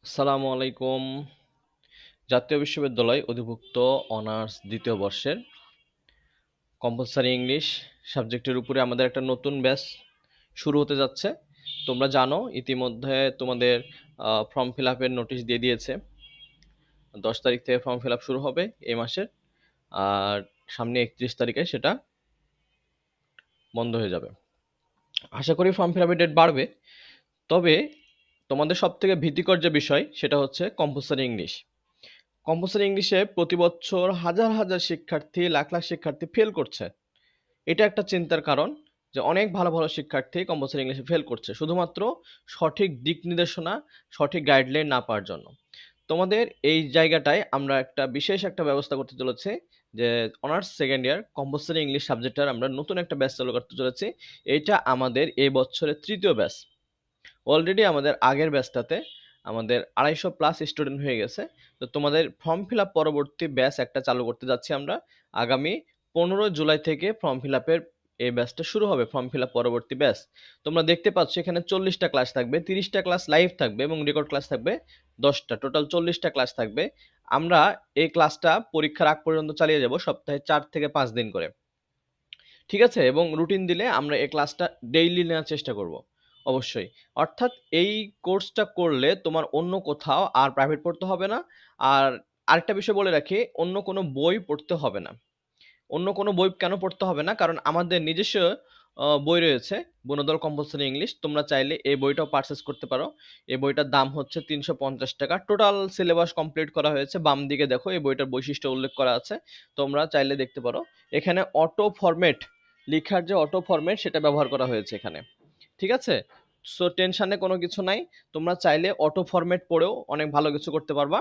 আসসালামু আলাইকুম। জাতীয় বিশ্ববিদ্যালয় অধিভুক্ত অনার্স দ্বিতীয় বর্ষের কম্পালসারি ইংলিশ সাবজেক্টের উপরে আমাদের একটা নতুন ব্যাচ শুরু হতে যাচ্ছে। তোমরা জানো ইতিমধ্যে তোমাদের ফর্ম ফিল আপের নোটিশ দিয়ে দিয়েছে। 10 তারিখ থেকে ফর্ম ফিল আপ শুরু হবে এই মাসের, আর সামনে 31 তারিখে সেটা বন্ধ হয়ে যাবে। আশা করি ফর্ম ফিল আপের ডেট বাড়বে। তবে তোমাদের সব থেকে ভীতিকর যে বিষয় সেটা হচ্ছে কম্পালসারি ইংলিশ। কম্পালসারি ইংলিশে প্রতি বছর হাজার হাজার শিক্ষার্থী, লাখ লাখ শিক্ষার্থী ফেল করছে। এটা একটা চিন্তার কারণ যে অনেক ভালো ভালো শিক্ষার্থী কম্পালসারি ইংলিশে ফেল করছে শুধুমাত্র সঠিক দিক নির্দেশনা, সঠিক গাইডলাইন না পাওয়ার জন্য। তোমাদের এই জায়গাটায় আমরা একটা বিশেষ একটা ব্যবস্থা করতে চলেছি, যে honours second year compulsory English সাবজেক্টের আমরা নতুন একটা ব্যাচ চালু করতে চলেছি। এটা আমাদের এই বছরের তৃতীয় ব্যাচ। অলরেডি আমাদের আগের ব্যাচটাতে আমাদের 250+ স্টুডেন্ট হয়ে গেছে। তো তোমাদের ফর্ম ফিল আপ পরবর্তী ব্যাচ একটা চালু করতে যাচ্ছি আমরা। আগামী 15 জুলাই থেকে ফর্ম ফিল আপের এই ব্যাচটা শুরু হবে, ফর্ম ফিল আপ পরবর্তী ব্যাচ। তোমরা দেখতে পাচ্ছ এখানে 40টা ক্লাস থাকবে, 30টা ক্লাস লাইভ থাকবে এবং রেকর্ড ক্লাস থাকবে 10টা, টোটাল 40টা ক্লাস থাকবে। আমরা এই ক্লাসটা পরীক্ষার আগ পর্যন্ত চালিয়ে যাব, সপ্তাহে 4 থেকে 5 দিন করে। ঠিক আছে? এবং রুটিন দিলে আমরা এই ক্লাসটা ডেইলি নেওয়ার চেষ্টা করব অবশ্যই। অর্থাৎ এই কোর্সটা করলে তোমার অন্য কোথাও আর প্রাইভেট পড়তে হবে না। আর আরেকটা বিষয় বলে রাখি, অন্য কোনো বই পড়তে হবে না। অন্য কোনো বই কেন পড়তে হবে না? কারণ আমাদের নিজস্ব বই রয়েছে, বনদল কম্পালসারি ইংলিশ। তোমরা চাইলে এই বইটাও পারচেজ করতে পারো। এই বইটার দাম হচ্ছে 350 টাকা। টোটাল সিলেবাস কমপ্লিট করা হয়েছে। বাম দিকে দেখো এই বইটার বৈশিষ্ট্য উল্লেখ করা আছে। তোমরা চাইলে দেখতে পারো। এখানে অটো ফরম্যাট, লিখার যে অটো ফরম্যাট সেটা ব্যবহার করা হয়েছে এখানে। ঠিক আছে? সো টেনশনে কোনো কিছু নাই। তোমরা চাইলে অটো ফরম্যাট পড়েও অনেক ভালো কিছু করতে পারবা।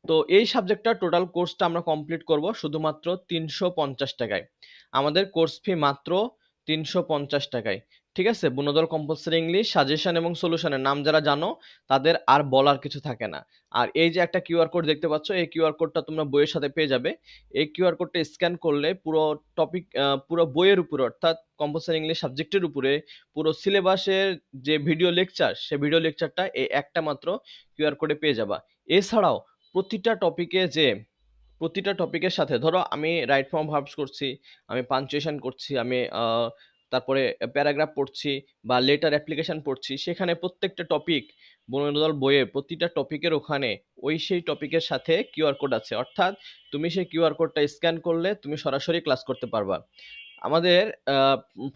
তো এই সাবজেক্টটা টোটাল কোর্সটা আমরা কমপ্লিট করব শুধুমাত্র 350 টাকায়। আমাদের কোর্স ফি মাত্র 350 টাকায়। ঠিক আছে? বুনদল কম্পালসারি ইংলিশ সাজেশন এবং সলিউশনের নাম যারা জানো তাদের আর বলার কিছু থাকে না। আর এই যে একটা কিউআর কোড দেখতে পাচ্ছ, এই কিউআর কোডটা তোমরা বইয়ের সাথে পেয়ে যাবে। এই কিউআর কোডটা স্ক্যান করলে পুরো টপিক, পুরো বইয়ের উপরে অর্থাৎ কম্পালসারি ইংলিশ সাবজেক্টের উপরে পুরো সিলেবাসের যে ভিডিও লেকচার, সেই ভিডিও লেকচারটা এই একটা মাত্র কিউআর কোডে পেয়ে যাবা। এছাড়াও প্রতিটা টপিকে যে প্রতিটা টপিকের সাথে ধরো আমি রাইট ফর্ম ভার্বস করছি, আমি পাঞ্চুয়েশন করছি, আমি তারপরে প্যারাগ্রাফ পড়ছি বা লেটার অ্যাপ্লিকেশন পড়ছি, সেখানে প্রত্যেকটা টপিক বনদল বইয়ের প্রতিটা টপিকের ওখানে ওই সেই টপিকের সাথে কিউআর কোড আছে। অর্থাৎ তুমি সেই কিউআর কোডটা স্ক্যান করলে তুমি সরাসরি ক্লাস করতে পারবা। আমাদের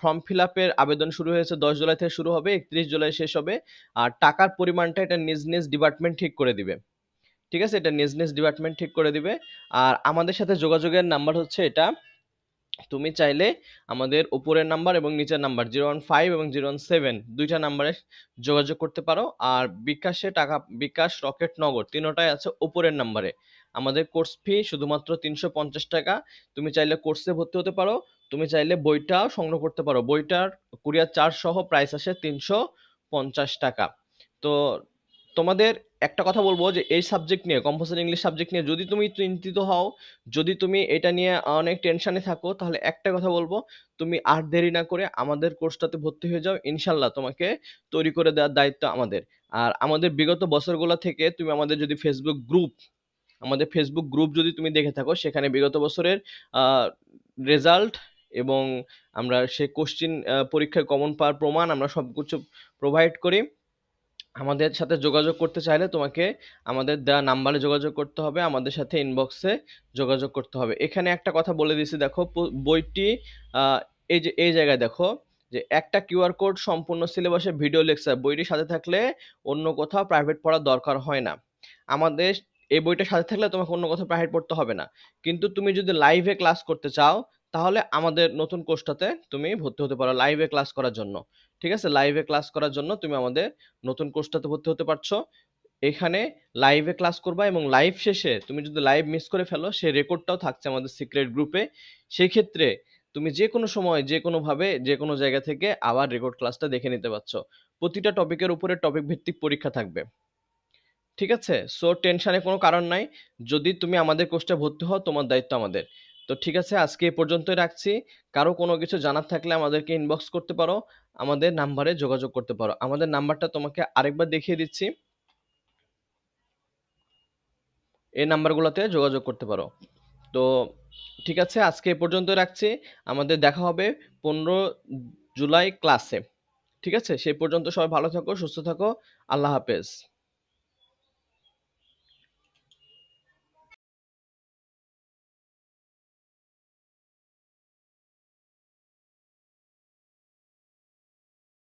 ফর্ম ফিল আপের আবেদন শুরু হয়েছে 10 জুলাই থেকে শুরু হবে, 31 জুলাই শেষ হবে। আর টাকার পরিমাণটা এটা নিজ নিজ ডিপার্টমেন্ট ঠিক করে দিবে। ঠিক আছে? এটা নিজ নিজ ডিপার্টমেন্ট ঠিক করে দিবে। আর আমাদের সাথে যোগাযোগের নাম্বার হচ্ছে এটা। তুমি চাইলে আমাদের উপরের নাম্বার এবং নিচের নাম্বার 015 এবং 017 দুইটা নাম্বারে যোগাযোগ করতে পারো। আর বিকাশে টাকা, বিকাশ, রকেট, নগদ তিনোটাই আছে উপরের নাম্বারে। আমাদের কোর্স ফি শুধুমাত্র 350 টাকা। তুমি চাইলে কোর্সে ভর্তি হতে পারো, তুমি চাইলে বইটাও সংগ্রহ করতে পারো। বইটার কুরিয়ার চার্জ সহ প্রাইস আসে 350 টাকা। তো তোমাদের একটা কথা বলবো যে এই সাবজেক্ট নিয়ে, কম্পালসারি ইংলিশ সাবজেক্ট নিয়ে যদি তুমি চিন্তিত হও, যদি তুমি এটা নিয়ে অনেক টেনশনে থাকো, তাহলে একটা কথা বলবো, তুমি আর দেরি না করে আমাদের কোর্সটাতে ভর্তি হয়ে যাও। ইনশাল্লাহ তোমাকে তৈরি করে দেওয়ার দায়িত্ব আমাদের। আর আমাদের বিগত বছরগুলো থেকে তুমি আমাদের যদি ফেসবুক গ্রুপ যদি তুমি দেখে থাকো, সেখানে বিগত বছরের রেজাল্ট এবং আমরা সেই কোশ্চিন, পরীক্ষায় কমন পাওয়ার প্রমাণ আমরা সবকিছু প্রোভাইড করি। আমাদের সাথে যোগাযোগ করতে চাইলে তোমাকে আমাদের দেওয়া নাম্বারে যোগাযোগ করতে হবে, আমাদের সাথে ইনবক্সে যোগাযোগ করতে হবে। এখানে একটা কথা বলে দিছি, দেখো বইটি এই যে এই জায়গায় দেখো যে একটা কিউআর কোড সম্পূর্ণ সিলেবাসের ভিডিও লেকচার, বইটি সাথে থাকলে অন্য কোথাও প্রাইভেট পড়ার দরকার হয় না। আমাদের এই বইটা সাথে থাকলে তোমাকে অন্য কোথাও প্রাইভেট পড়তে হবে না। কিন্তু তুমি যদি লাইভে ক্লাস করতে চাও, তাহলে আমাদের নতুন কোর্সটাতে তুমি ভর্তি হতে পারো লাইভে ক্লাস করার জন্য। ঠিক আছে? লাইভে ক্লাস করার জন্য তুমি আমাদের নতুন কোর্সটাতে ভর্তি হতে পারছো। এখানে লাইভে ক্লাস করবা এবং লাইভ শেষে তুমি যদি লাইভ মিস করে ফেলো, সেই রেকর্ডটাও থাকছে আমাদের সিক্রেট গ্রুপে। সেই ক্ষেত্রে তুমি যে কোনো সময়, যে কোনোভাবে, যে কোনো জায়গা থেকে আবার রেকর্ড ক্লাসটা দেখে নিতে পারছো। প্রতিটা টপিকের উপরে টপিক ভিত্তিক পরীক্ষা থাকবে। ঠিক আছে? সো টেনশনের কোনো কারণ নাই। যদি তুমি আমাদের কোর্সে ভর্তি হও, তোমার দায়িত্ব আমাদের। তো ঠিক আছে, আজকে এ পর্যন্তই রাখছি। কারো কোনো কিছু জানার থাকলে আমাদেরকে ইনবক্স করতে পারো, আমাদের নাম্বারে যোগাযোগ করতে পারো। আমাদের নাম্বারটা তোমাকে আরেকবার দেখিয়ে দিচ্ছি। এই নাম্বারগুলোতে যোগাযোগ করতে পারো। তো ঠিক আছে, আজকে এ পর্যন্ত রাখছি। আমাদের দেখা হবে 15 জুলাই ক্লাসে। ঠিক আছে, সেই পর্যন্ত সবাই ভালো থাকো, সুস্থ থাকো। আল্লাহ হাফেজ।